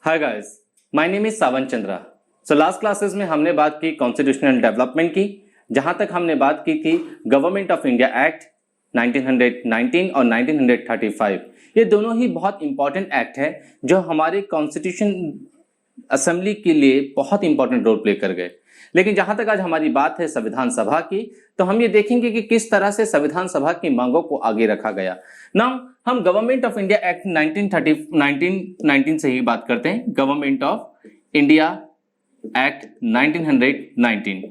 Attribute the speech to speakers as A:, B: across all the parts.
A: Hi guys, my name is Sawan Chandra. So last classes में हमने बात की कॉन्स्टिट्यूशनल डेवलपमेंट की, जहां तक हमने बात की थी गवर्नमेंट ऑफ इंडिया एक्ट 1919 और 1935। ये दोनों ही बहुत इंपॉर्टेंट एक्ट है जो हमारे कॉन्स्टिट्यूशन असेंबली के लिए बहुत इंपॉर्टेंट रोल प्ले कर गए। लेकिन जहां तक आज हमारी बात है संविधान सभा की, तो हम ये देखेंगे कि किस तरह से संविधान सभा की मांगों को आगे रखा गया। नाउ हम गवर्नमेंट ऑफ इंडिया एक्ट 1919 से ही बात करते हैं। गवर्नमेंट ऑफ इंडिया एक्ट 1919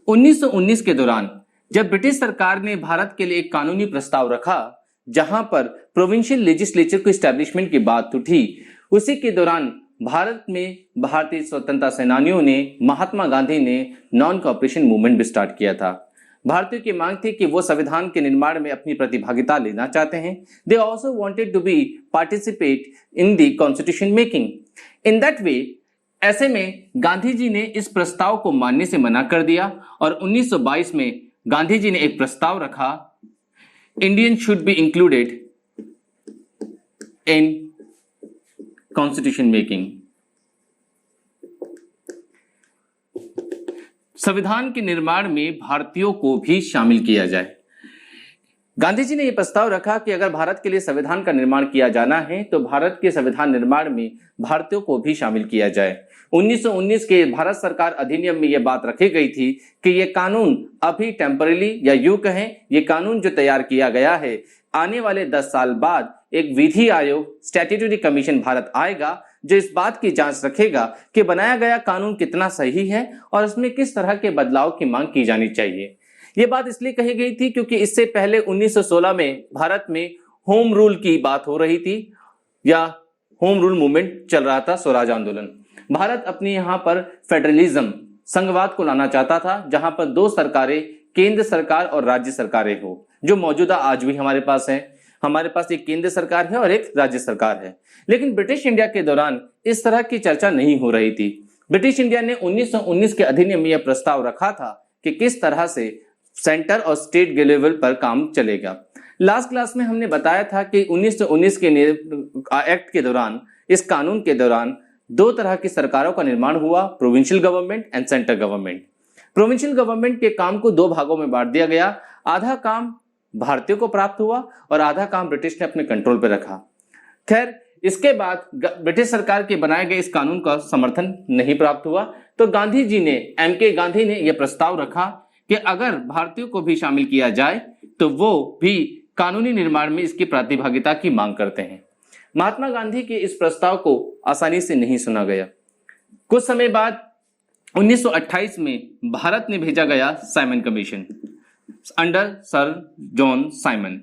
A: 1919 के दौरान जब ब्रिटिश सरकार ने भारत के लिए एक कानूनी प्रस्ताव रखा जहां पर प्रोविंशियल लेजिस्लेचर को एस्टैब्लिशमेंट की बात उठी, उसी के दौरान भारत में भारतीय स्वतंत्रता सेनानियों ने, महात्मा गांधी ने नॉन कोऑपरेशन मूवमेंट भी स्टार्ट किया था। भारतीयों की मांग थी कि वो संविधान के निर्माण में अपनी प्रतिभागिता लेना चाहते हैं। They also wanted to be participate in the constitution making. In that way, ऐसे में गांधी जी ने इस प्रस्ताव को मानने से मना कर दिया और 1922 में गांधी जी ने एक प्रस्ताव रखा, Indian should be included in constitution making. संविधान के निर्माण में भारतीयों को भी शामिल किया जाए। गांधी जी ने यह प्रस्ताव रखा कि अगर भारत के लिए संविधान का निर्माण किया जाना है तो भारत के संविधान निर्माण में भारतीयों को भी शामिल किया जाए। 1919 के भारत सरकार अधिनियम में यह बात रखी गई थी कि यह कानून अभी टेम्पररी या यूं कहें, यह कानून जो तैयार किया गया है, आने वाले 10 साल बाद एक विधि आयोग स्टैट्यूटरी कमीशन भारत आएगा जो इस बात की जांच रखेगा कि बनाया गया कानून कितना सही है और इसमें किस तरह के बदलाव की मांग की जानी चाहिए। यह बात इसलिए कही गई थी क्योंकि इससे पहले 1916 में भारत में होम रूल की बात हो रही थी या होम रूल मूवमेंट चल रहा था, स्वराज आंदोलन। भारत अपनी यहाँ पर फेडरलिज्म, संघवाद को लाना चाहता था जहां पर दो सरकारें, केंद्र सरकार और राज्य सरकारें हो, जो मौजूदा आज भी हमारे पास है। हमारे पास एक केंद्र सरकार है और एक राज्य सरकार है। लेकिन ब्रिटिश इंडिया के दौरान इस तरह की चर्चा नहीं हो रही थी। ब्रिटिश इंडिया ने 1919 के अधिनियम में यह प्रस्ताव रखा था कि किस तरह से सेंटर और स्टेट के लेवल पर काम चलेगा। लास्ट क्लास में हमने बताया था कि 1919 के एक्ट के दौरान, इस कानून के दौरान दो तरह की सरकारों का निर्माण हुआ, provincial government and centre government. Provincial government के काम को दो भागों में बांट दिया गया। आधा काम भारतीयों को प्राप्त हुआ और आधा काम ब्रिटिश ने अपने कंट्रोल पर रखा। खैर, इसके बाद ब्रिटिश सरकार के बनाए गए इस कानून का समर्थन नहीं प्राप्त हुआ, तो गांधी जी ने, एम.के. गांधी ने यह प्रस्ताव रखा कि अगर भारतीयों को भी शामिल किया जाए तो वो भी कानूनी निर्माण में इसकी प्रतिभागिता की मांग करते हैं। महात्मा गांधी के इस प्रस्ताव को आसानी से नहीं सुना गया। कुछ समय बाद 1928 में भारत ने भेजा गया Simon commission under sir John Simon.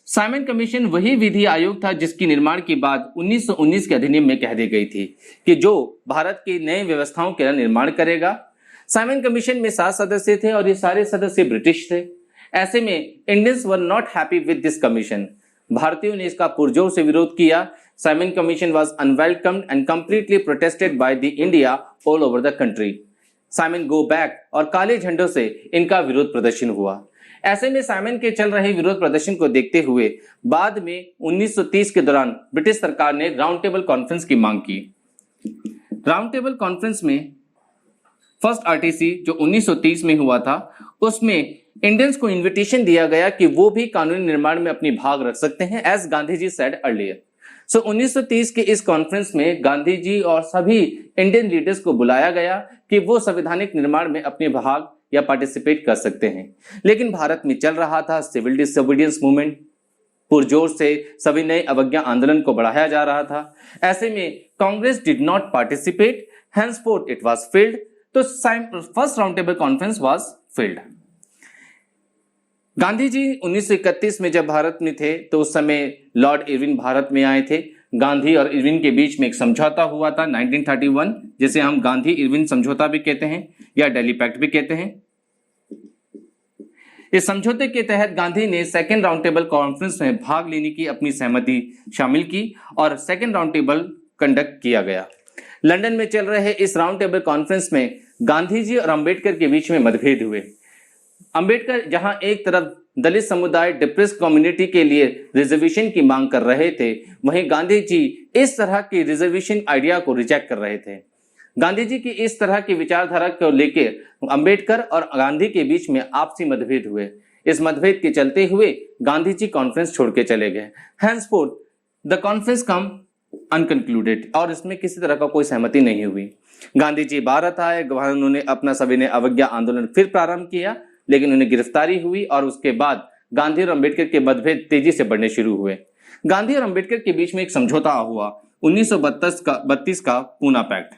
A: Simon commission वही विधि आयोग था जिसकी निर्माण की बात 1919 के अधिनियम में कह दी गई थी कि जो भारत की नई व्यवस्थाओं का निर्माण करेगा। साइमन कमीशन में 7 सदस्य थे और ये सारे सदस्य ब्रिटिश थे। ऐसे में Indians were not happy with this commission. भारतीयों ने इसका पुरजोर से विरोध किया। Simon commission was unwelcomed and completely protested by the India all over the country. Simon go back और काले झंडों से इनका विरोध प्रदर्शन हुआ। ऐसे में साइमन के चल रहे विरोध प्रदर्शन को देखते हुए बाद में 1930 के दौरान ब्रिटिश सरकार ने राउंड टेबल कॉन्फ्रेंस की मांग की। राउंड टेबल कॉन्फ्रेंस में फर्स्ट आरटीसी जो 1930 में हुआ था, उसमें इंडियंस को इन्विटेशन दिया गया कि वो भी कानूनी निर्माण में अपनी भाग रख सकते हैं, as Gandhi ji said earlier. सो 1930 के इस कॉन्फ्रेंस में गांधी जी और सभी इंडियन लीडर्स को बुलाया गया कि वो संवैधानिक निर्माण में अपने भाग या पार्टिसिपेट कर सकते हैं। लेकिन भारत में चल रहा था सिविल डिसोबीडियंस मूवमेंट, पुरजोर से सभी नए अवज्ञा आंदोलन को बढ़ाया जा रहा था। ऐसे में Congress did not participate, henceforth it was failed. तो first round table conference was failed. Gandhi ji 1931 में जब भारत में थे तो उस समय लॉर्ड इरविन भारत में आए थे। गांधी और इरविन के बीच में एक समझौता हुआ था 1931, जिसे हम गांधी इरविन समझौता भी कहते हैं या दिल्ली पैक्ट भी कहते हैं। इस समझौते के तहत गांधी ने सेकेंड राउंड टेबल कॉन्फ्रेंस में भाग लेने की अपनी सहमति शामिल की और सेकेंड राउंड टेबल कंडक्ट किया गया। लंदन में चल रहे इस राउंड टेबल कॉन्फ्रेंस में गांधी जी और अंबेडकर के बीच में मतभेद हुए। अंबेडकर जहां एक तरफ दलित समुदाय डिप्रेस कम्युनिटी के लिए रिजर्वेशन की मांग कर रहे थे, वहीं गांधी जी इस तरह की रिजर्वेशन आइडिया को रिजेक्ट कर रहे थे। गांधी जी की इस तरह की विचारधारा को लेकर अंबेडकर और गांधी के बीच में आपसी मतभेद हुए। इस मतभेद के चलते हुए गांधी जी कॉन्फ्रेंस छोड़ के चले गए। हैंसफोर्थ द कॉन्फ्रेंस कम अनकंक्लूडेड, और इसमें किसी तरह का कोई सहमति नहीं हुई। गांधी जी भारत आए, उन्होंने अपना सविनय अवज्ञा आंदोलन फिर प्रारंभ किया, लेकिन उन्हें गिरफ्तारी हुई और उसके बाद गांधी और अंबेडकर के मतभेद तेजी से बढ़ने शुरू हुए। गांधी और अंबेडकर के बीच में एक समझौता हुआ 1932 का पूना पैक्ट।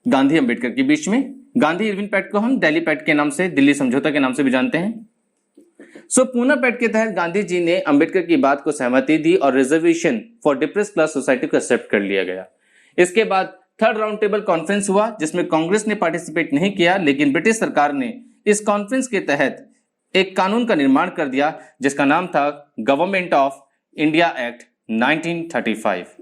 A: गांधी अंबेडकर के बीच में, गांधी इरविन पैक्ट को हम दिल्ली पैक्ट के नाम से, दिल्ली समझौता के नाम से भी जानते हैं। पूना पैक्ट के तहत गांधी जी ने अंबेडकर की बात को सहमति दी और reservation for depress class society को एक्सेप्ट कर लिया गया। इसके बाद थर्ड राउंड टेबल कॉन्फ्रेंस हुआ, जिसमें कांग्रेस ने पार्टिसिपेट नहीं किया, लेकिन ब्रिटिश सरकार ने इस कॉन्फ्रेंस के तहत एक कानून का निर्माण कर दिया जिसका नाम था government of India act 1935।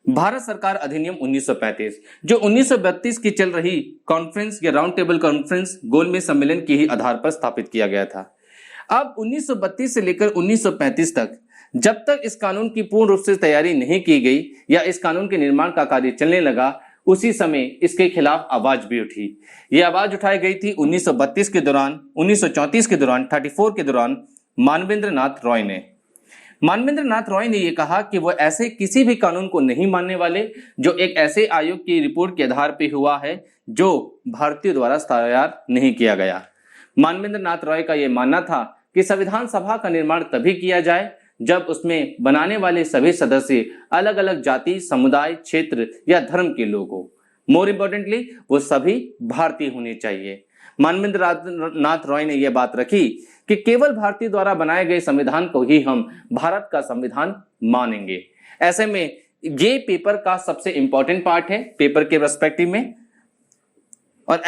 A: Bharat सरकार अधिनियम 1935, जो 1932 की चल रही कॉन्फ्रेंस या राउंड टेबल कॉन्फ्रेंस गोलमेज सम्मेलन के ही आधार पर स्थापित किया गया था। अब 1932 से लेकर 1935 तक जब तक इस कानून की पूर्ण रूप से तैयारी नहीं की गई या इस कानून के निर्माण का कार्य चलने लगा, उसी समय इसके खिलाफ आवाज भी उठी। यह आवाज उठाई गई थी 1932 के दौरान, 1934 के दौरान, 34 के दौरान मानवेंद्र नाथ रॉय ने। मानवेंद्र नाथ रॉय ने यह कहा कि वो ऐसे किसी भी कानून को नहीं मानने वाले जो एक ऐसे आयोग की रिपोर्ट के आधार पर हुआ है जो भारतीयों द्वारा तैयार नहीं किया गया। मानवेंद्र नाथ रॉय का यह मानना था कि संविधान सभा का निर्माण तभी किया जाए जब उसमें बनाने वाले सभी सदस्य अलग अलग जाति, समुदाय, क्षेत्र या धर्म के लोग हो। मोर इम्पोर्टेंटली वो सभी भारतीय होने चाहिए। मानवेंद्र नाथ रॉय ने यह बात रखी कि केवल भारतीय द्वारा बनाए गए संविधान को ही हम भारत का संविधान मानेंगे। ऐसे में ये पेपर का सबसे इंपॉर्टेंट पार्ट है पेपर के पर्सपेक्टिव में, और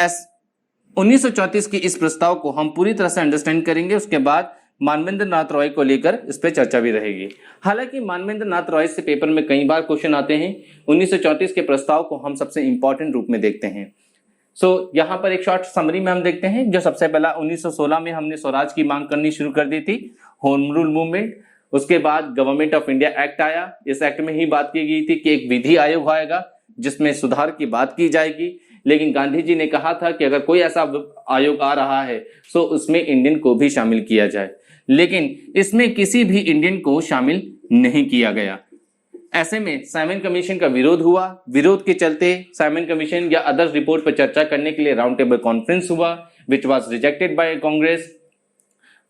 A: 1934 की इस प्रस्ताव को हम पूरी तरह से अंडरस्टैंड करेंगे। उसके बाद मानवेंद्र नाथ रॉय को लेकर इस पे चर्चा भी रहेगी। हालांकि मानवेंद्र नाथ रॉय से पेपर में कई बार क्वेश्चन आते हैं, 1934 के प्रस्ताव को हम सबसे इंपॉर्टेंट रूप में देखते हैं। यहाँ पर एक शॉर्ट समरी में हम देखते हैं। जो सबसे पहला 1916 में हमने स्वराज की मांग करनी शुरू कर दी थी, होम रूल मूवमेंट। उसके बाद गवर्नमेंट ऑफ इंडिया एक्ट आया। इस एक्ट में ही बात की गई थी कि एक विधि आयोग आएगा जिसमें सुधार की बात की जाएगी, लेकिन गांधी जी ने कहा था कि अगर कोई ऐसा आयोग आ रहा है तो उसमें इंडियन को भी शामिल किया जाए, लेकिन इसमें किसी भी इंडियन को शामिल नहीं किया गया। ऐसे में साइमन कमीशन का विरोध हुआ। विरोध के चलते साइमन कमीशन या अदर रिपोर्ट पर चर्चा करने के लिए राउंड टेबल कॉन्फ्रेंस हुआ, which was rejected by Congress.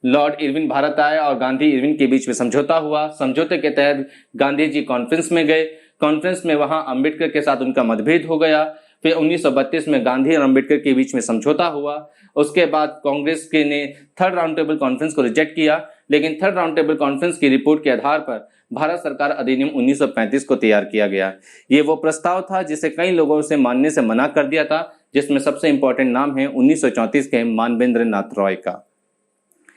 A: Lord Irwin Bharat आए और गांधी इरविन के बीच में समझौता हुआ। समझौते के तहत गांधी जी कॉन्फ्रेंस में गए। कॉन्फ्रेंस में वहां अंबेडकर के साथ उनका मतभेद हो गया। फिर 1932 में गांधी और अंबेडकर के बीच में समझौता हुआ। उसके बाद कांग्रेस के ने थर्ड राउंड टेबल कॉन्फ्रेंस को रिजेक्ट किया, लेकिन थर्ड राउंड टेबल कॉन्फ्रेंस की रिपोर्ट के आधार पर भारत सरकार अधिनियम 1935 को तैयार किया गया। ये वो प्रस्ताव था जिसे कई लोगों से मानने से मना कर दिया था, जिसमें सबसे इंपॉर्टेंट नाम है 1934 के मानवेंद्र नाथ रॉय का।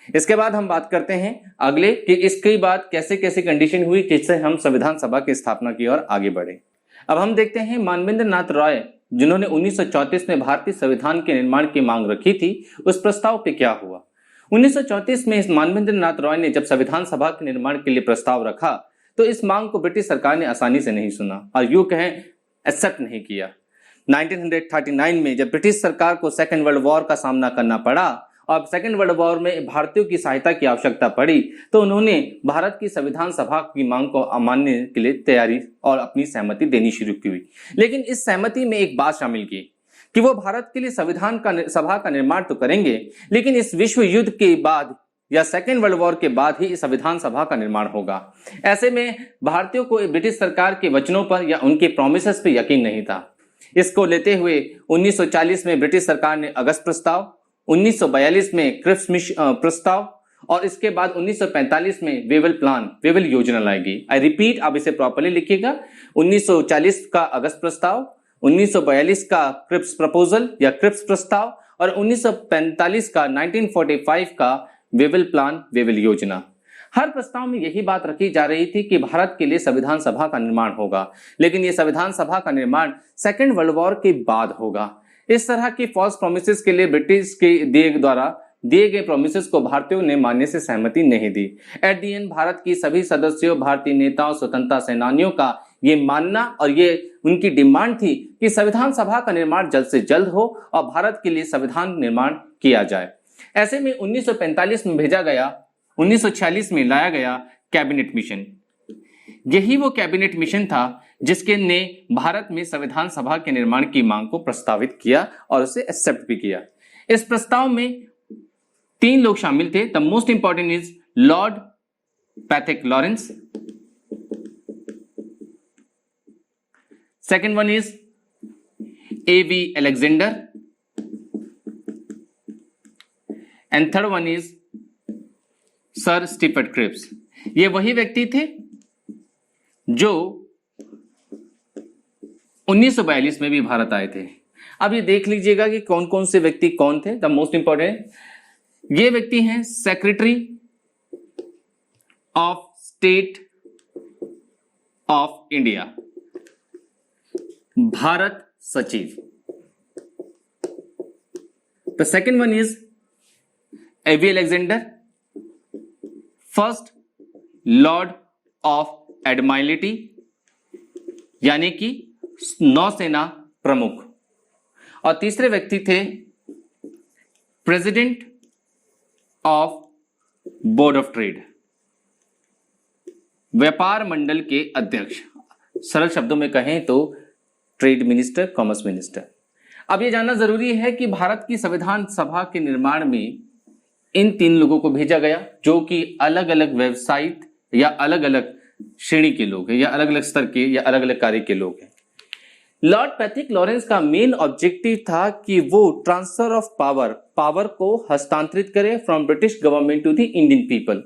A: इसके बाद हम बात करते हैं अगले कि इसके बाद कैसे कैसे कंडीशन हुई जिससे हम संविधान सभा की स्थापना की ओर आगे बढ़े। अब हम देखते हैं मानवेंद्र नाथ रॉय जिन्होंने 1934 में भारतीय संविधान के निर्माण की मांग रखी थी, उस प्रस्ताव पे क्या हुआ। 1934 में इस मानवेंद्र नाथ रॉय ने जब संविधान सभा के निर्माण के लिए प्रस्ताव रखा तो इस मांग को ब्रिटिश सरकार ने आसानी से नहीं सुना और यूं कहें एक्सेप्ट नहीं किया। 1939 में जब ब्रिटिश सरकार को सेकेंड वर्ल्ड वॉर का सामना करना पड़ा और सेकेंड वर्ल्ड वॉर में भारतीयों की सहायता की आवश्यकता पड़ी, तो उन्होंने भारत की संविधान सभा की मांग को मानने के लिए तैयारी और अपनी सहमति देनी शुरू की हुई। लेकिन इस सहमति में एक बात शामिल की कि वो भारत के लिए संविधान का सभा का निर्माण तो करेंगे, लेकिन इस विश्व युद्ध के बाद या सेकेंड वर्ल्ड वॉर के बाद ही इस संविधान सभा का निर्माण होगा। ऐसे में भारतीयों को ब्रिटिश सरकार के वचनों पर या उनके प्रोमिसेस पर यकीन नहीं था। इसको लेते हुए 1940 में ब्रिटिश सरकार ने अगस्त प्रस्ताव, 1942 में क्रिप्स प्रस्ताव और इसके बाद 1945 में वेवल प्लान, वेवल योजना लाएगी। आई रिपीट, आप इसे प्रॉपर्ली लिखिएगा। 1940 का अगस्त प्रस्ताव, 1942 का क्रिप्स प्रपोजल या क्रिप्स प्रस्ताव और 1945 का 1945 का वेवल प्लान, वेवल योजना। हर प्रस्ताव में यही बात रखी जा रही थी कि भारत के लिए संविधान सभा का निर्माण होगा, लेकिन यह संविधान सभा का निर्माण सेकेंड वर्ल्ड वॉर के बाद होगा। इस तरह की फॉल्स प्रोमिसेस के लिए ब्रिटिश के द्वारा दिए गए प्रोमिसेस को भारतीयों ने मानने से सहमति नहीं दी। एट दी एंड भारत की सभी सदस्यों, भारतीय नेताओं, स्वतंत्रता सेनानियों का ये मानना और ये उनकी डिमांड थी कि संविधान सभा का निर्माण जल्द से जल्द हो और भारत के लिए संविधान निर्माण किया जाए। ऐसे में 1945 में भेजा गया, 1946 में लाया गया कैबिनेट मिशन। यही वो कैबिनेट मिशन था जिसके ने भारत में संविधान सभा के निर्माण की मांग को प्रस्तावित किया और उसे एक्सेप्ट भी किया। इस प्रस्ताव में 3 लोग शामिल थे। The most important is lord Pethick Lawrence, second one is A.V. Alexander and third one is sir Stafford Cripps. ये वही व्यक्ति थे जो 1942 में भी भारत आए थे। अब ये देख लीजिएगा कि कौन कौन से व्यक्ति कौन थे। द मोस्ट इंपॉर्टेंट ये व्यक्ति हैं secretary of state of India, Bharat सचिव। The second one is A.V. Alexander, first lord of admiralty यानी कि नौसेना प्रमुख, और तीसरे व्यक्ति थे president of board of trade, व्यापार मंडल के अध्यक्ष। सरल शब्दों में कहें तो ट्रेड मिनिस्टर, कॉमर्स मिनिस्टर। अब यह जानना जरूरी है कि भारत की संविधान सभा के निर्माण में इन 3 लोगों को भेजा गया जो कि अलग अलग वेबसाइट या अलग अलग श्रेणी के लोग हैं या अलग अलग स्तर के या अलग अलग कार्य के लोग हैं। लॉर्ड पैथिक लॉरेंस का मेन ऑब्जेक्टिव था कि वो ट्रांसफर ऑफ पावर को हस्तांतरित करे from British government to the Indian people.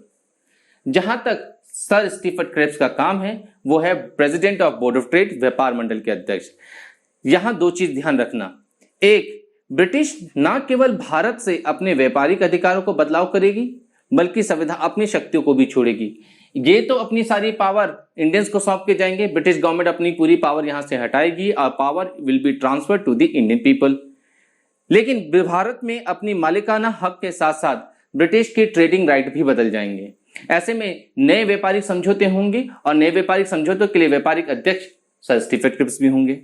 A: जहां तक सर स्टीफर्ड क्रिप्स का काम है वो है president of board of trade, व्यापार मंडल के अध्यक्ष। यहां 2 चीज ध्यान रखना। एक, ब्रिटिश ना केवल भारत से अपने व्यापारिक अधिकारों को बदलाव करेगी बल्कि संविधान अपनी शक्तियों को भी छोड़ेगी। ये तो अपनी सारी पावर इंडियंस को सौंप के जाएंगे, ब्रिटिश गवर्नमेंट अपनी पूरी पावर यहां से हटाएगी और power will be transfer to the Indian people. लेकिन भारत में अपनी मालिकाना हक के साथ साथ ब्रिटिश के ट्रेडिंग राइट भी बदल जाएंगे। ऐसे में नए व्यापारिक समझौते होंगे और नए व्यापारिक समझौतों के लिए व्यापारिक अध्यक्ष सर स्टीफर्ड क्रिप्स भी होंगे।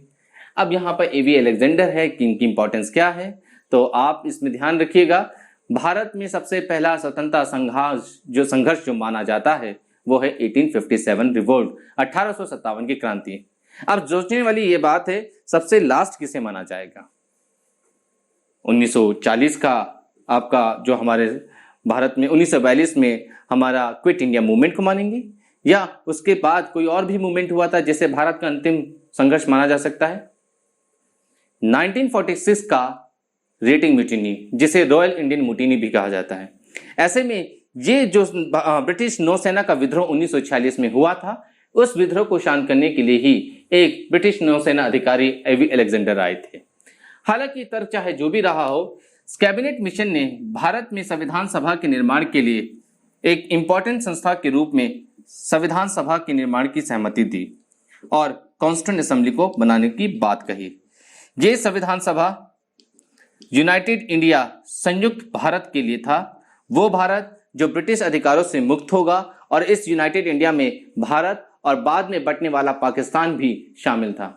A: अब यहां पर A.V. अलेक्जेंडर है कि इनकी इंपॉर्टेंस क्या है, तो आप इसमें ध्यान रखिएगा। भारत में सबसे पहला स्वतंत्रता संघर्ष जो माना जाता है वो है 1857 रिवोल्ट, 1857 की क्रांति। अब सोचने वाली ये बात है सबसे लास्ट किसे माना जाएगा। 1940 का आपका जो हमारे भारत में 1942 में हमारा क्विट इंडिया मूवमेंट को मानेंगे, या उसके बाद कोई और भी मूवमेंट हुआ था जिसे भारत का अंतिम संघर्ष माना जा सकता है। 1946 का रेटिंग म्यूटिनी जिसे रॉयल इंडियन म्यूटिनी भी कहा जाता है। ऐसे में ये जो ब्रिटिश नौसेना का विद्रोह 1946 में हुआ था, उस विद्रोह को शांत करने के लिए ही एक ब्रिटिश नौसेना अधिकारी A.V. अलेक्जेंडर आए थे। हालांकि तर्क चाहे जो भी रहा हो, कैबिनेट मिशन ने भारत में संविधान सभा के निर्माण के लिए एक इंपॉर्टेंट संस्था के रूप में संविधान सभा के निर्माण की सहमति दी और कॉन्स्टिट्यूएंट असेंबली को बनाने की बात कही। ये संविधान सभा यूनाइटेड इंडिया, संयुक्त भारत के लिए था। वो भारत जो ब्रिटिश अधिकारों से मुक्त होगा और इस यूनाइटेड इंडिया में भारत और बाद में बंटने वाला पाकिस्तान भी शामिल था।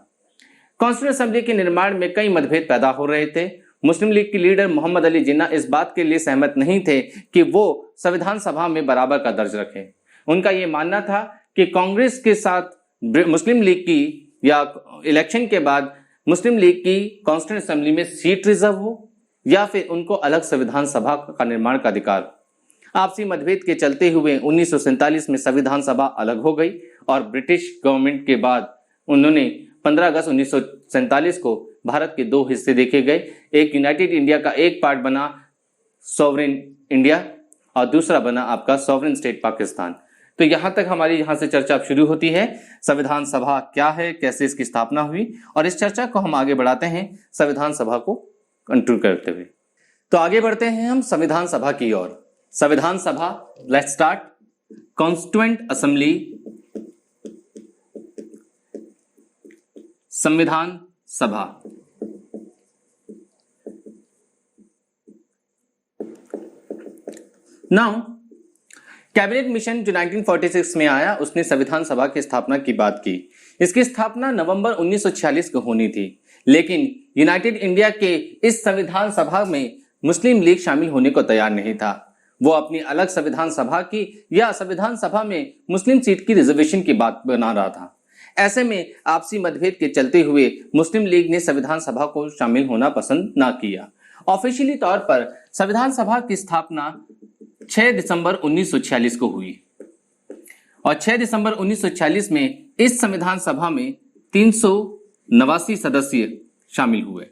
A: कॉन्स्टिट्यूएंट असेंबली के निर्माण में कई मतभेद पैदा हो रहे थे। मुस्लिम लीग के लीडर मोहम्मद अली जिन्ना इस बात के लिए सहमत नहीं थे कि वो संविधान सभा में बराबर का दर्ज रखें। उनका ये मानना था कि कांग्रेस के साथ मुस्लिम लीग की या इलेक्शन के बाद मुस्लिम लीग की कॉन्स्टिट्यूएंट असेंबली में सीट रिजर्व हो या फिर उनको अलग संविधान सभा का निर्माण का अधिकार। आपसी मतभेद के चलते हुए 1947 में संविधान सभा अलग हो गई और ब्रिटिश गवर्नमेंट के बाद उन्होंने 15 अगस्त 1947 को भारत के 2 हिस्से देखे गए। एक यूनाइटेड इंडिया का एक पार्ट बना सॉवरेन इंडिया और दूसरा बना आपका सॉवरेन स्टेट पाकिस्तान। तो यहां तक हमारी यहां से चर्चा अब शुरू होती है। संविधान सभा क्या है, कैसे इसकी स्थापना हुई, और इस चर्चा को हम आगे बढ़ाते हैं संविधान सभा को कंट्रोल करते हुए। तो आगे बढ़ते हैं हम संविधान सभा की ओर। संविधान सभा, लेट्स स्टार्ट। कॉन्स्टिट्यूएंट असेंबली, संविधान सभा। नाउ कैबिनेट मिशन जो 1946 में आया, उसने संविधान सभा की स्थापना की बात की। इसकी स्थापना नवंबर 1946 को होनी थी, लेकिन यूनाइटेड इंडिया के इस संविधान सभा में मुस्लिम लीग शामिल होने को तैयार नहीं था। वो अपनी अलग संविधान सभा की या संविधान सभा में मुस्लिम सीट की रिजर्वेशन की बात बना रहा था। ऐसे में आपसी मतभेद के चलते हुए मुस्लिम लीग ने संविधान सभा को शामिल होना पसंद ना किया। ऑफिशियली तौर पर संविधान सभा की स्थापना 6 दिसंबर 1946 को हुई और 6 दिसंबर 1946 में इस संविधान सभा में 389 सदस्य शामिल हुए।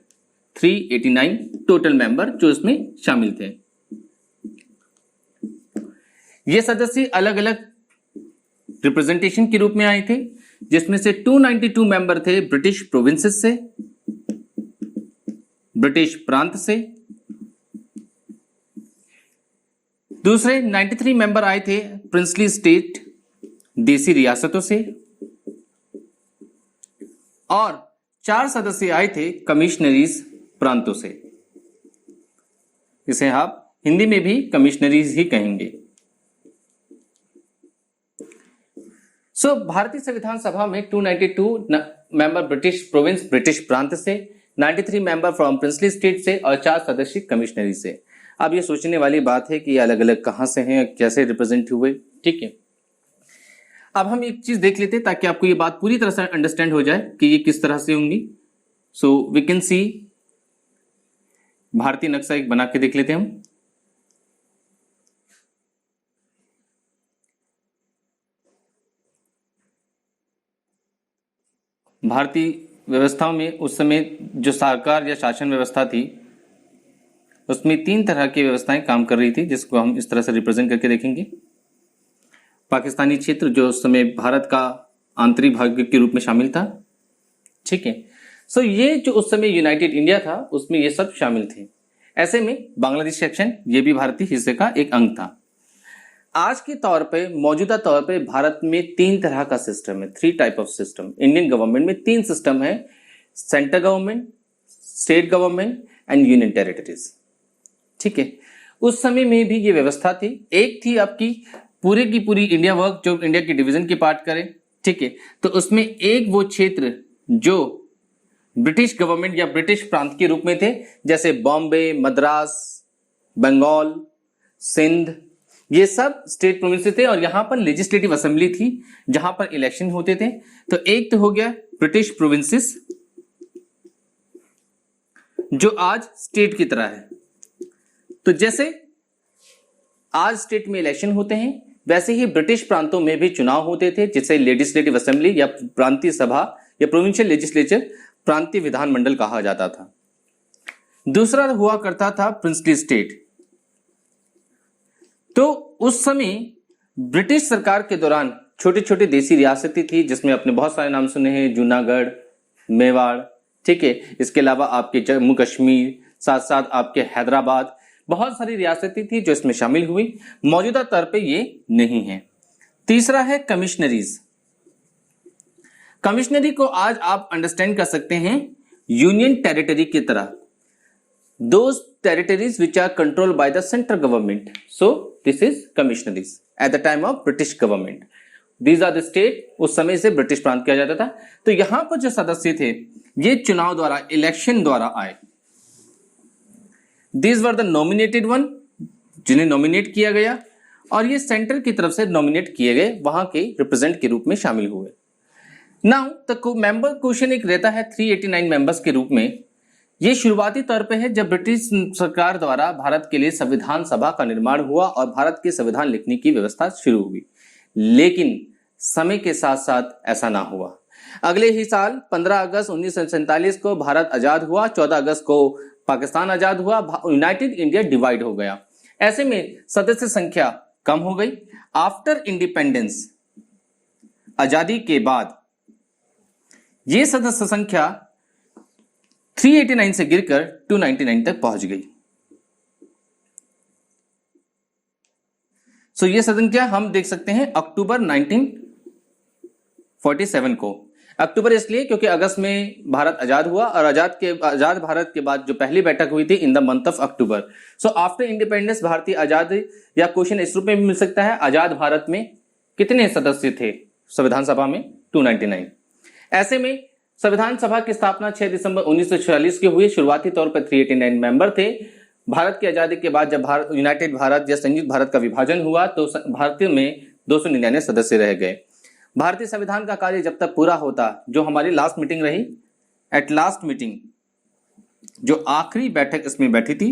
A: 389 टोटल मेंबर जो इसमें शामिल थे। ये सदस्य अलग अलग रिप्रेजेंटेशन के रूप में आए थे, जिसमें से 292 मेंबर थे ब्रिटिश प्रोविंसेस से, ब्रिटिश प्रांत से। दूसरे 93 मेंबर आए थे प्रिंसली स्टेट, देसी रियासतों से, और 4 सदस्य आए थे कमिश्नरीज प्रांतों से। इसे आप हिंदी में भी कमिश्नरीज ही कहेंगे। भारतीय संविधान सभा में 292 मेंबर ब्रिटिश प्रोविंस, ब्रिटिश प्रांत से, 93 मेंबर फ्रॉम प्रिंसली स्टेट से और 4 सदस्य कमिश्नरी से। अब ये सोचने वाली बात है कि ये अलग अलग कहां से हैं, कैसे रिप्रेजेंट हुए। ठीक है, अब हम एक चीज देख लेते हैं ताकि आपको ये बात पूरी तरह से अंडरस्टैंड हो जाए कि ये किस तरह से होंगी। सो वी कैन सी, भारतीय नक्शा एक बना के देख लेते हैं हम। भारतीय व्यवस्थाओं में उस समय जो सरकार या शासन व्यवस्था थी, उसमें 3 तरह की व्यवस्थाएं काम कर रही थी, जिसको हम इस तरह से रिप्रेजेंट करके देखेंगे। पाकिस्तानी क्षेत्र जो उस समय भारत का आंतरिक भाग के रूप में शामिल था। ठीक है, सो ये जो उस समय यूनाइटेड इंडिया था उसमें ये सब शामिल थे। ऐसे में बांग्लादेश सेक्शन ये भी भारतीय हिस्से का एक अंग था। आज के तौर पे, मौजूदा तौर पे भारत में 3 तरह का सिस्टम है, 3 type of system. Indian government में 3 सिस्टम है, central government, state government and union territories. ठीक है, उस समय में भी ये व्यवस्था थी। एक थी आपकी पूरे की पूरी इंडिया वर्क, जो इंडिया की डिवीजन की पार्ट करे। ठीक है, तो उसमें एक वो क्षेत्र जो ब्रिटिश गवर्नमेंट या ब्रिटिश प्रांत के रूप में थे, जैसे बॉम्बे, मद्रास, बंगाल, सिंध, ये सब स्टेट प्रोविंस थे और यहां पर लेजिस्लेटिव असेंबली थी जहां पर इलेक्शन होते थे। तो एक तो हो गया ब्रिटिश प्रोविंसेस जो आज स्टेट की तरह है। तो जैसे आज स्टेट में इलेक्शन होते हैं, वैसे ही ब्रिटिश प्रांतों में भी चुनाव होते थे, जिसे लेजिस्लेटिव असेंबली या प्रांतीय सभा या प्रोविंशियल लेजिस्लेचर, प्रांतीय विधानमंडल कहा जाता था। दूसरा हुआ करता था प्रिंसली स्टेट। तो उस समय ब्रिटिश सरकार के दौरान छोटे छोटे देसी रियासतें थी, जिसमें आपने बहुत सारे नाम सुने हैं, जूनागढ़, मेवाड़। ठीक है, इसके अलावा आपके जम्मू कश्मीर, साथ साथ आपके हैदराबाद, बहुत सारी रियासतें थी जो इसमें शामिल हुई। मौजूदा तौर पे ये नहीं है। तीसरा है कमिश्नरीज। कमिश्नरी को आज आप अंडरस्टैंड कर सकते हैं यूनियन टेरिटरी की तरह, those territories which are controlled by the central government. So this is commissionaries at the time of British government. These are the state, उस समय से ब्रिटिश प्रांत किया जाता था। तो यहां पर जो सदस्य थे ये चुनाव द्वारा, इलेक्शन द्वारा आए। These were the nominated one, जिन्हें नॉमिनेट किया गया, और ये सेंटर की तरफ से नॉमिनेट किए गए वहां के रिप्रेजेंट के रूप में शामिल हुए। नाउ द मेंबर क्वेश्चन एक रहता है 389 मेंबर्स के रूप में। ये शुरुआती तौर पे है जब ब्रिटिश सरकार द्वारा भारत के लिए संविधान सभा का निर्माण हुआ और भारत के संविधान लिखने की व्यवस्था शुरू हुई। लेकिन समय के साथ साथ ऐसा ना हुआ। अगले ही साल 15 अगस्त 1947 को भारत आजाद हुआ, 14 अगस्त को पाकिस्तान आजाद हुआ, यूनाइटेड इंडिया डिवाइड हो गया। ऐसे में सदस्य संख्या कम हो गई। आफ्टर इंडिपेंडेंस, आजादी के बाद, ये सदस्य संख्या 389 से गिरकर 299 तक पहुंच गई। ये संख्या हम देख सकते हैं अक्टूबर 1947 को। अक्टूबर इसलिए क्योंकि अगस्त में भारत आजाद हुआ और आजाद भारत के बाद जो पहली बैठक हुई थी in the month of October. So after independence भारतीय आजादी, या क्वेश्चन इस रूप में भी मिल सकता है, आजाद भारत में कितने सदस्य थे संविधान सभा में? 299। ऐसे में संविधान सभा की स्थापना 6 दिसंबर 1946 की हुई। शुरुआती तौर पर 389 मेंबर थे। भारत की आजादी के बाद जब यूनाइटेड भारत या संयुक्त भारत का विभाजन हुआ तो भारतीय में 299 सदस्य रह गए। भारतीय संविधान का कार्य जब तक पूरा होता, जो हमारी लास्ट मीटिंग रही, एट लास्ट मीटिंग जो आखिरी बैठक इसमें बैठी थी,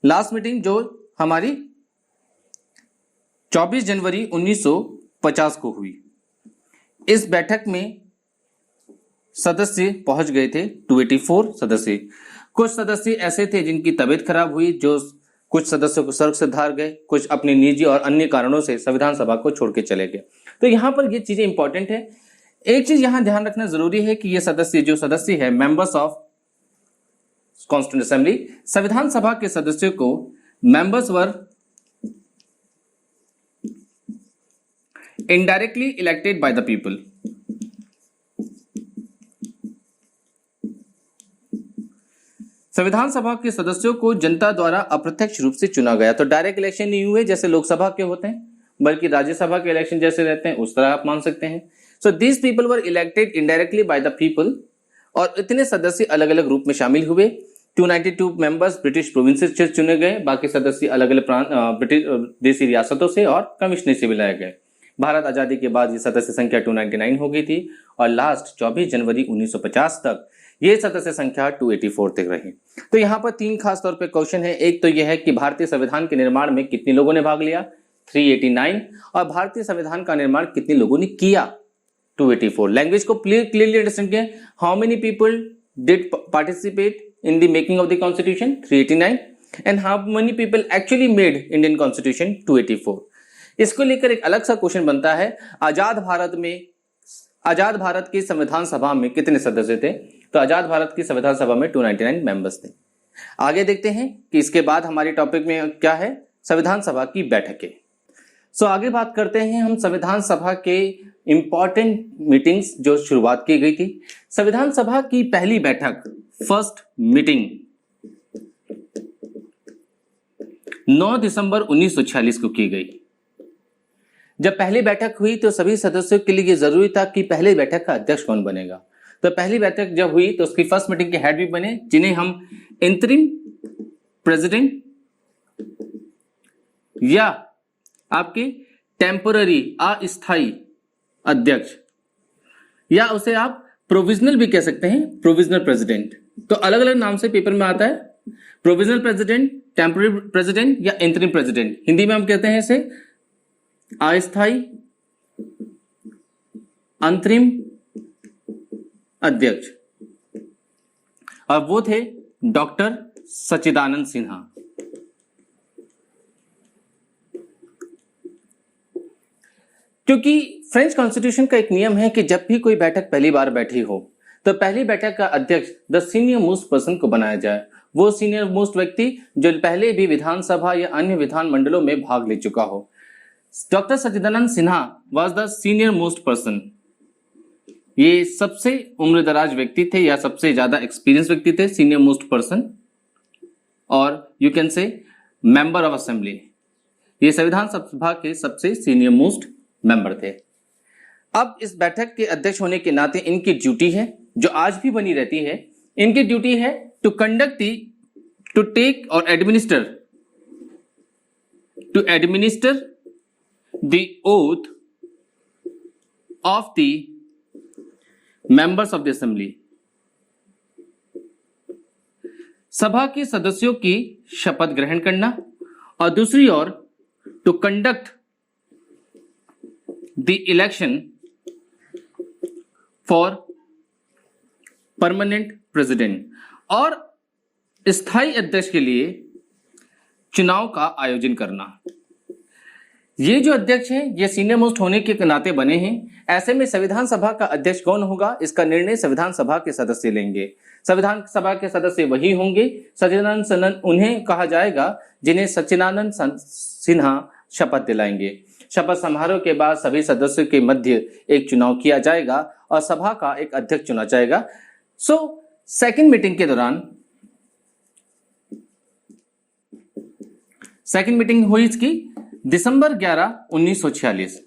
A: लास्ट मीटिंग जो हमारी 24 जनवरी 1950 को हुई, इस बैठक में सदस्य पहुंच गए थे 284 सदस्य। कुछ सदस्य ऐसे थे जिनकी तबीयत खराब हुई, जो कुछ सदस्यों को स्वर्ग से धार गए, कुछ अपने निजी और अन्य कारणों से संविधान सभा को छोड़ के चले गए। तो यहां पर ये चीजें इंपॉर्टेंट है। एक चीज यहां ध्यान रखना जरूरी है कि ये जो सदस्य है मेंबर्स ऑफ कॉन्स्टिट्यूएंट असेंबली, संविधान सभा के सदस्यों को members were indirectly elected by the people. संविधान सभा के सदस्यों को जनता द्वारा अप्रत्यक्ष रूप से चुना गया। तो डायरेक्ट इलेक्शन नहीं हुए जैसे लोकसभा के होते हैं, बल्कि राज्यसभा के इलेक्शन जैसे रहते हैं, उस तरह आप मान सकते हैं। So these people were elected indirectly by the people, और इतने सदस्य अलग अलग रूप में शामिल हुए। 292 मेंबर्स ब्रिटिश प्रोविंसेस से चुने गए, बाकी सदस्य अलग अलग ब्रिटिश देशी रियासतों से और कमिश्नरी से बुलाए गए। भारत आजादी के बाद ये सदस्य संख्या 299 हो गई थी और लास्ट 24 जनवरी 1950 तक ये सदस्य संख्या 284 तक रही। तो यहाँ पर 3 खास तौर पे क्वेश्चन है। एक तो यह है कि भारतीय संविधान के निर्माण में कितने लोगों ने भाग लिया? 389। और भारतीय संविधान का निर्माण कितने लोगों ने किया? 284। लैंग्वेज को क्लियरली अंडरस्टैंड किया। How many people did participate in the making of the constitution? 389। And how many people actually made Indian constitution? 284। इसको लेकर एक अलग सा क्वेश्चन बनता है, आजाद भारत की संविधान सभा में कितने सदस्य थे? तो आजाद भारत की संविधान सभा में 299 मेंबर्स थे। आगे देखते हैं कि इसके बाद हमारे टॉपिक में क्या है, संविधान सभा की बैठकें। सो आगे बात करते हैं हम संविधान सभा के इंपॉर्टेंट मीटिंग्स जो शुरुआत की गई थी। संविधान सभा की पहली बैठक, फर्स्ट मीटिंग 9 दिसंबर 1946 को की गई। जब पहली बैठक हुई तो सभी सदस्यों के लिए जरूरी था कि पहली बैठक का अध्यक्ष कौन बनेगा। तो पहली बैठक जब हुई तो उसकी फर्स्ट मीटिंग के हेड भी बने, जिन्हें हम इंटरिम प्रेसिडेंट या आपके टेम्पररी अस्थायी अध्यक्ष, या उसे आप प्रोविजनल भी कह सकते हैं, प्रोविजनल प्रेसिडेंट। तो अलग अलग नाम से पेपर में आता है, प्रोविजनल प्रेसिडेंट, टेम्पररी प्रेसिडेंट या इंटरिम प्रेसिडेंट। हिंदी में हम कहते हैं इसे अस्थायी अंतरिम अध्यक्ष। और वो थे डॉक्टर सच्चिदानंद सिन्हा। क्योंकि फ्रेंच कॉन्स्टिट्यूशन का एक नियम है कि जब भी कोई बैठक पहली बार बैठी हो तो पहली बैठक का अध्यक्ष द सीनियर मोस्ट पर्सन को बनाया जाए। वो सीनियर मोस्ट व्यक्ति जो पहले भी विधानसभा या अन्य विधान मंडलों में भाग ले चुका हो। Doctor Sachchidanand Sinha was the senior most person. ये सबसे उम्रदराज व्यक्ति थे या सबसे ज्यादा एक्सपीरियंस व्यक्ति थे, सीनियर मोस्ट पर्सन, और you can say member of assembly. ये संविधान सभा के सबसे सीनियर मोस्ट मेंबर थे। अब इस बैठक के अध्यक्ष होने के नाते इनकी ड्यूटी है, जो आज भी बनी रहती है, इनकी ड्यूटी है टू कंडक्ट टू टेक और administer the oath of the members of the assembly। सभा के सदस्यों की शपथ ग्रहण करना, और दूसरी ओर to conduct the election for permanent president, और स्थायी अध्यक्ष के लिए चुनाव का आयोजन करना। ये जो अध्यक्ष हैं ये सीनियर मोस्ट होने के नाते बने हैं। ऐसे में संविधान सभा का अध्यक्ष कौन होगा, इसका निर्णय संविधान सभा के सदस्य लेंगे। संविधान सभा के सदस्य वही होंगे, सच्चिदानंद उन्हें कहा जाएगा जिन्हें सच्चिदानंद सिन्हा शपथ दिलाएंगे। शपथ समारोह के बाद सभी सदस्यों के मध्य एक चुनाव किया जाएगा और सभा का एक अध्यक्ष चुना जाएगा। सेकंड मीटिंग हुई इसकी दिसंबर 11, 1946।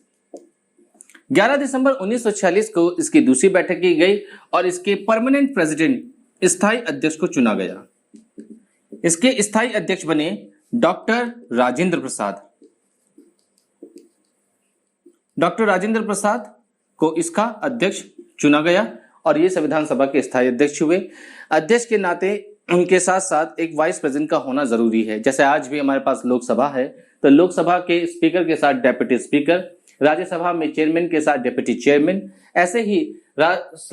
A: 11 दिसंबर 1946 को इसकी दूसरी बैठक की गई और इसके परमानेंट प्रेसिडेंट, स्थायी अध्यक्ष को चुना गया। इसके स्थायी अध्यक्ष बने डॉक्टर राजेंद्र प्रसाद। डॉक्टर राजेंद्र प्रसाद को इसका अध्यक्ष चुना गया और ये संविधान सभा के स्थायी अध्यक्ष हुए। अध्यक्ष के नाते उनके साथ साथ एक वाइस प्रेसिडेंट का होना जरूरी है। जैसे आज भी हमारे पास लोकसभा है तो लोकसभा के स्पीकर के साथ डेप्यूटी स्पीकर, राज्यसभा में चेयरमैन के साथ डेप्यूटी चेयरमैन, ऐसे ही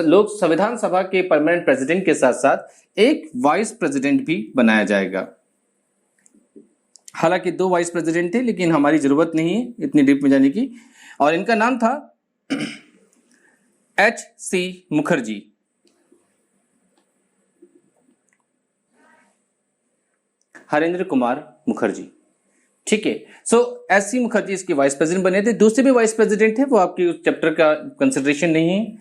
A: लोक संविधान सभा के परमानेंट प्रेसिडेंट के साथ साथ एक वाइस प्रेसिडेंट भी बनाया जाएगा। हालांकि 2 वाइस प्रेसिडेंट थे लेकिन हमारी जरूरत नहीं है इतनी डीप में जाने की। और इनका नाम था H.C. मुखर्जी। हरेंद्र कुमार मुखर्जी, ठीक है। H.C. मुखर्जी इसके वाइस प्रेसिडेंट बने थे। दूसरे भी वाइस प्रेसिडेंट थे, वो आपकी उस चैप्टर का कंसिडरेशन नहीं है।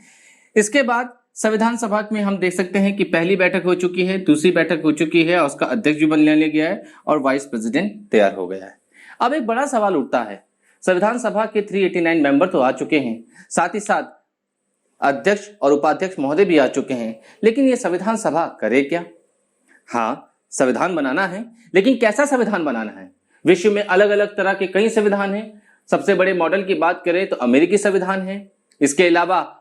A: इसके बाद संविधान सभा में हम देख सकते हैं कि पहली बैठक हो चुकी है, दूसरी बैठक हो चुकी है और उसका अध्यक्ष भी बन लिया गया है और वाइस प्रेसिडेंट तैयार हो गया है। अब एक बड़ा सवाल उठता है, संविधान सभा के 389 मेंबर तो आ चुके हैं, साथ ही साथ अध्यक्ष और उपाध्यक्ष महोदय भी आ चुके हैं, लेकिन ये संविधान सभा करे क्या? हाँ, संविधान बनाना है, लेकिन कैसा संविधान बनाना है? विश्व में अलग अलग तरह के कई संविधान हैं। सबसे बड़े मॉडल की बात करें तो अमेरिकी संविधान है, इसके अलावा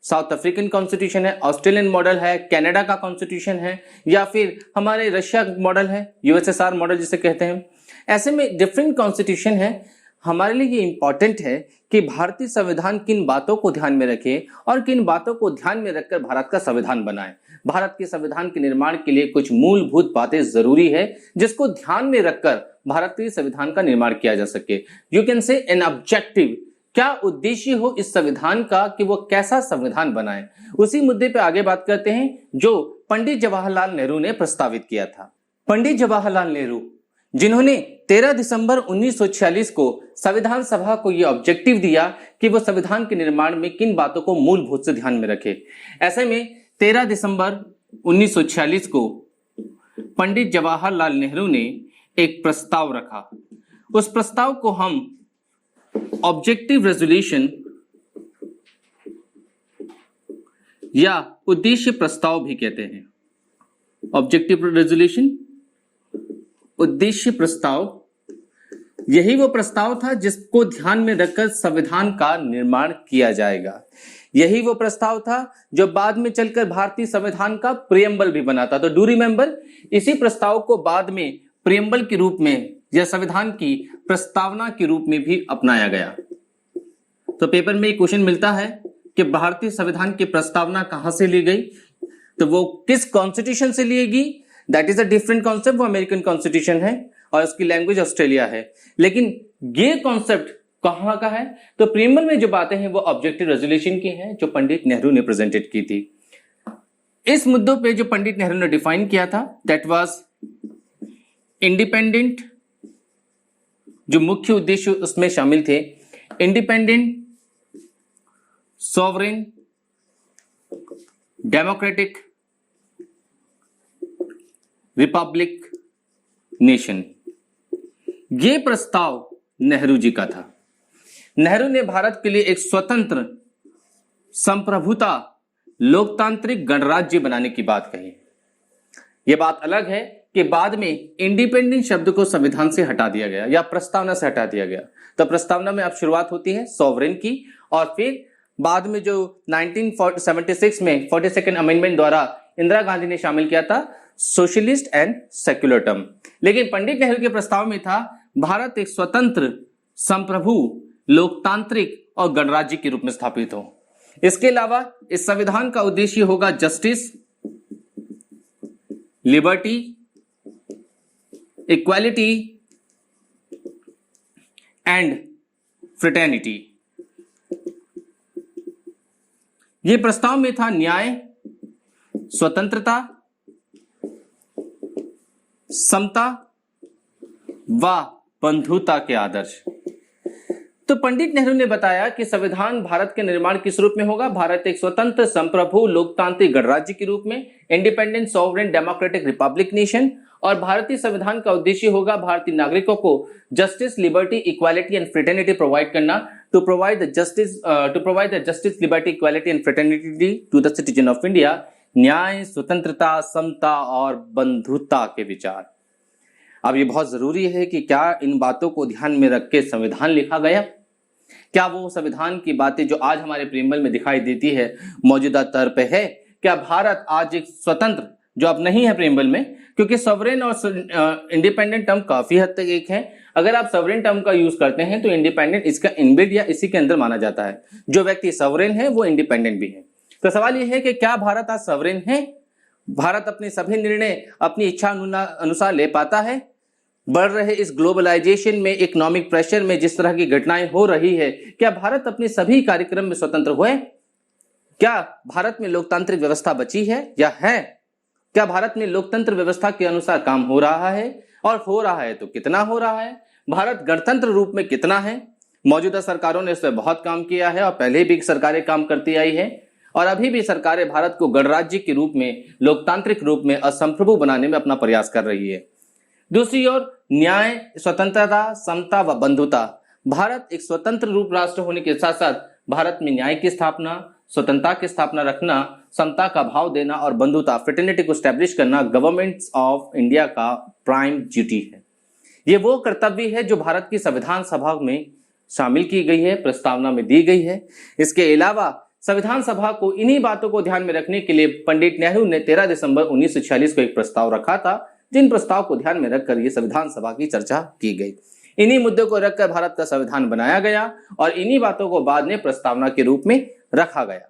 A: साउथ अफ्रीकन कॉन्स्टिट्यूशन है, ऑस्ट्रेलियन मॉडल है, कनाडा का कॉन्स्टिट्यूशन है, या फिर हमारे रशिया मॉडल है, यूएसएसआर मॉडल जिसे कहते हैं। ऐसे में डिफरेंट कॉन्स्टिट्यूशन है। हमारे लिए ये इंपॉर्टेंट है कि भारतीय संविधान किन बातों को ध्यान में रखे और किन बातों को ध्यान में रखकर भारत का संविधान बनाए। भारत के संविधान के निर्माण के लिए कुछ मूलभूत बातें जरूरी है जिसको ध्यान में रखकर भारतीय संविधान का निर्माण किया जा सके। You can say an objective, क्या उद्देश्य हो इस संविधान का कि वो कैसा संविधान बनाए। उसी मुद्दे पे आगे बात करते हैं जो पंडित जवाहरलाल नेहरू ने प्रस्तावित किया था। पंडित जवाहरलाल नेहरू जिन्होंने 13 दिसंबर 1946 को संविधान सभा को यह ऑब्जेक्टिव दिया कि वो संविधान के निर्माण में किन बातों को मूलभूत से ध्यान में रखे। ऐसे में 13 दिसंबर 1946 को पंडित जवाहरलाल नेहरू ने एक प्रस्ताव रखा। उस प्रस्ताव को हम ऑब्जेक्टिव रेजोल्यूशन या उद्देश्य प्रस्ताव भी कहते हैं। ऑब्जेक्टिव रेजोल्यूशन, उद्देश्य प्रस्ताव, यही वो प्रस्ताव था जिसको ध्यान में रखकर संविधान का निर्माण किया जाएगा। यही वो प्रस्ताव था जो बाद में चलकर भारतीय संविधान का प्रियम्बल भी बना था। तो डू रिमेंबर, इसी प्रस्ताव को बाद में प्रियम्बल के रूप में या संविधान की प्रस्तावना के रूप में भी अपनाया गया। तो पेपर में एक क्वेश्चन मिलता है कि भारतीय संविधान की प्रस्तावना कहां से ली गई, तो वो किस कॉन्स्टिट्यूशन से ली गई। That is a different concept. वो अमेरिकन कॉन्स्टिट्यूशन है और उसकी लैंग्वेज ऑस्ट्रेलिया है, लेकिन ये कॉन्सेप्ट कहां का है? तो प्रियम्बल में जो बातें हैं वो ऑब्जेक्टिव रेजोल्यूशन की हैं जो पंडित नेहरू ने प्रेजेंटेड की थी। इस मुद्दों पे जो पंडित नेहरू ने डिफाइन किया था दैट वाज इंडिपेंडेंट, जो मुख्य उद्देश्य उसमें शामिल थे, independent, sovereign, democratic, republic, nation. ये प्रस्ताव नेहरू जी का था। नेहरू ने भारत के लिए एक स्वतंत्र, संप्रभुता, लोकतांत्रिक गणराज्य बनाने की बात कही। यह बात अलग है कि बाद में इंडिपेंडेंट शब्द को संविधान से हटा दिया गया या प्रस्तावना से हटा दिया गया। तो प्रस्तावना में अब शुरुआत होती है सॉवरेन की, और फिर बाद में जो 1976 में 42nd अमेंडमेंट द्वारा इंदिरा गांधी ने शामिल किया था सोशलिस्ट एंड सेक्युलर टर्म। लेकिन पंडित नेहरू के प्रस्ताव में था भारत एक स्वतंत्र, संप्रभु, लोकतांत्रिक और गणराज्य के रूप में स्थापित हो। इसके अलावा इस संविधान का उद्देश्य होगा justice, liberty, equality and fraternity. यह प्रस्ताव में था न्याय, स्वतंत्रता, समता व बंधुता के आदर्श। तो पंडित नेहरू ने बताया कि संविधान भारत के निर्माण किस रूप में होगा। भारत एक स्वतंत्र, संप्रभु, लोकतांत्रिक गणराज्य के रूप में, independent, sovereign, democratic republic nation. और भारतीय संविधान का उद्देश्य होगा भारतीय नागरिकों को justice, liberty, equality and fraternity provide करना, to provide the justice, liberty, equality and fraternity to the citizen of India. न्याय, स्वतंत्रता, समता और बंधुता के विचार। अब ये बहुत जरूरी है कि क्या इन बातों को ध्यान में रख के संविधान लिखा गया? क्या वो संविधान की बातें जो आज हमारे प्रीएम्बल में दिखाई देती है मौजूदा स्तर पे है? क्या भारत आज एक स्वतंत्र, जो अब नहीं है प्रीएम्बल में, क्योंकि सॉवरेन और इंडिपेंडेंट टर्म काफी हद तक एक है। अगर आप सॉवरेन टर्म का यूज करते हैं तो इंडिपेंडेंट इसका इनबिल्ट या इसी के अंदर माना जाता है। जो व्यक्ति सॉवरेन है वो इंडिपेंडेंट भी है। तो सवाल यह है कि क्या भारत आज सॉवरेन है? भारत अपने सभी निर्णय अपनी इच्छा अनुसार ले पाता है? बढ़ रहे इस ग्लोबलाइजेशन में, इकोनॉमिक प्रेशर में जिस तरह की घटनाएं हो रही है, क्या भारत अपने सभी कार्यक्रम में स्वतंत्र हुए? क्या भारत में लोकतांत्रिक व्यवस्था बची है या है? क्या भारत में लोकतंत्र व्यवस्था के अनुसार काम हो रहा है? और हो रहा है तो कितना हो रहा है? भारत गणतंत्र रूप में कितना है? मौजूदा सरकारों ने इस पर बहुत काम किया है और पहले भी सरकारें काम करती आई है और अभी भी सरकारें भारत को गणराज्य के रूप में, लोकतांत्रिक रूप में असंप्रभु बनाने में अपना प्रयास कर रही है। दूसरी ओर न्याय, स्वतंत्रता, समता व बंधुता। भारत एक स्वतंत्र रूप राष्ट्र होने के साथ साथ भारत में न्याय की स्थापना, स्वतंत्रता की स्थापना रखना, समता का भाव देना और बंधुता, फ्रेटर्निटी को स्टैब्लिश करना गवर्नमेंट ऑफ इंडिया का प्राइम ड्यूटी है। ये वो कर्तव्य है जो भारत की संविधान सभा में शामिल की गई है, प्रस्तावना में दी गई है। इसके अलावा संविधान सभा को इन्हीं बातों को ध्यान में रखने के लिए पंडित नेहरू ने 13 दिसंबर 1946 को एक प्रस्ताव रखा था, जिन प्रस्ताव को ध्यान में रखकर ये संविधान सभा की चर्चा की गई। इन्हीं मुद्दों को रखकर भारत का संविधान बनाया गया और इन्हीं बातों को बाद में प्रस्तावना के रूप में रखा गया।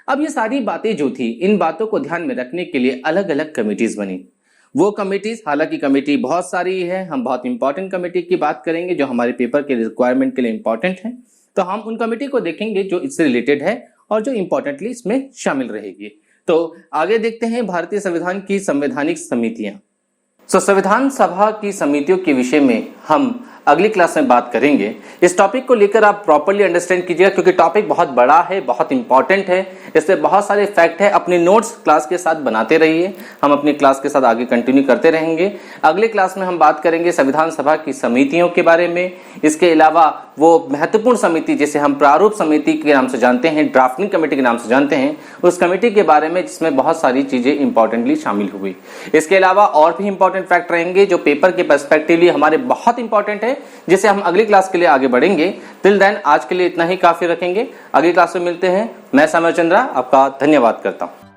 A: अब ये सारी बातें जो थी, इन बातों को ध्यान में रखने के लिए अलग अलग कमिटीज बनी। वो कमिटीज, हालांकि कमेटी बहुत सारी है, हम बहुत इंपॉर्टेंट कमेटी की बात करेंगे जो हमारे पेपर के रिक्वायरमेंट के लिए इंपॉर्टेंट है। तो हम उन कमेटी को देखेंगे जो इससे रिलेटेड है और जो इंपॉर्टेंटली इसमें शामिल रहेगी। तो आगे देखते हैं भारतीय संविधान की संवैधानिक समितियां। संविधान सभा की समितियों के विषय में हम अगली क्लास में बात करेंगे। इस टॉपिक को लेकर आप प्रॉपर्ली अंडरस्टैंड कीजिएगा क्योंकि टॉपिक बहुत बड़ा है, बहुत इंपॉर्टेंट है, इसमें बहुत सारे फैक्ट है। अपने नोट्स क्लास के साथ बनाते रहिए, हम अपनी क्लास के साथ आगे कंटिन्यू करते रहेंगे। अगले क्लास में हम बात करेंगे संविधान सभा की समितियों के बारे में। इसके अलावा वो महत्वपूर्ण समिति जिसे हम प्रारूप समिति के नाम से जानते हैं, ड्राफ्टिंग कमेटी के नाम से जानते हैं, उस कमेटी के बारे में जिसमें बहुत सारी चीजें इंपॉर्टेंटली शामिल हुई। इसके अलावा और भी इंपॉर्टेंट फैक्ट रहेंगे जो पेपर के पर्सपेक्टिवली हमारे बहुत इंपॉर्टेंट है, जिसे हम अगली क्लास के लिए आगे बढ़ेंगे। टिल देन आज के लिए इतना ही काफी रखेंगे। अगली क्लास में मिलते हैं। मैं समर चंद्रा आपका धन्यवाद करता हूं।